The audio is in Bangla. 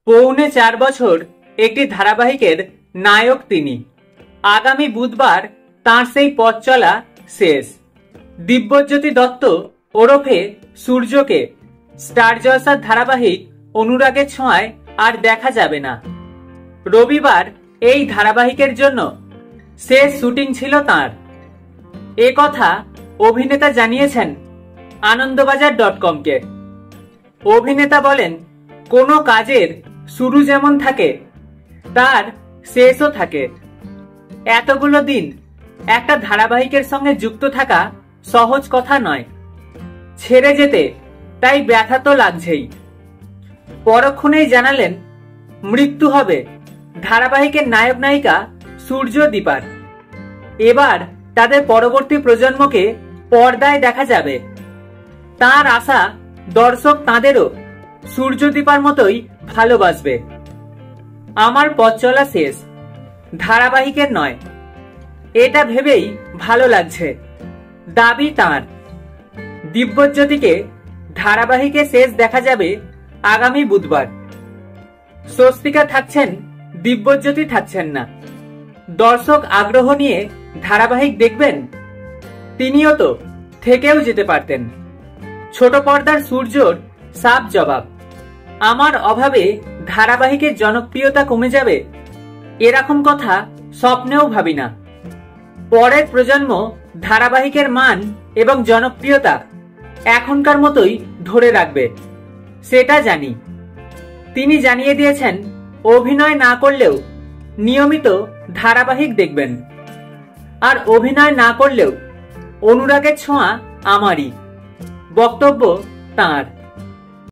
পৌনে 4 বছর একটি ধারাবাহিকের নায়ক তিনি। আগামী বুধবার তাঁর সেই পথ চলা শেষ। দিব্যজ্যোতি দত্ত ওরফে সূর্যকে স্টার জলসার ধারাবাহিক অনুরাগের ছোঁয়ায় আর দেখা যাবে না। রবিবার এই ধারাবাহিকের জন্য শেষ শুটিং ছিল তাঁর। এ কথা অভিনেতা জানিয়েছেন আনন্দবাজার.com-কে। অভিনেতা বলেন, কোনো কাজের শুরু যেমন থাকে তার শেষও থাকে। এতগুলো দিন একটা ধারাবাহিকের সঙ্গে যুক্ত থাকা সহজ কথা নয়। ছেড়ে যেতে তাই ব্যথা তো লাগছেই। পরক্ষণেই জানালেন মৃত্যু হবে ধারাবাহিকের নায়ক নায়িকা সূর্য দীপার। এবার তাদের পরবর্তী প্রজন্মকে পর্দায় দেখা যাবে। তার আশা দর্শক তাঁদেরও সূর্য দীপার মতোই ভালোবাসবে। আমার পথ চলা শেষ, ধারাবাহিকের নয়, এটা ভেবেই ভালো লাগছে, দাবি তাঁর। দিব্যজ্যোতিকে ধারাবাহিকে শেষ দেখা যাবে আগামী বুধবার। স্বস্তিকা থাকছেন, দিব্যজ্যোতি থাকছেন না। দর্শক আগ্রহ নিয়ে ধারাবাহিক দেখবেন। তিনিও তো থেকেও যেতে পারতেন। ছোট পর্দার সূর্যর সাফ জবাব, আমার অভাবে ধারাবাহিকের জনপ্রিয়তা কমে যাবে এরকম কথা স্বপ্নেও ভাবি না। পরের প্রজন্ম ধারাবাহিকের মান এবং জনপ্রিয়তা এখনকার মতোই ধরে রাখবে, সেটা জানি। তিনি জানিয়ে দিয়েছেন অভিনয় না করলেও নিয়মিত ধারাবাহিক দেখবেন, আর অভিনয় না করলেও অনুরাগের ছোঁয়া আমারই, বক্তব্য তাঁর।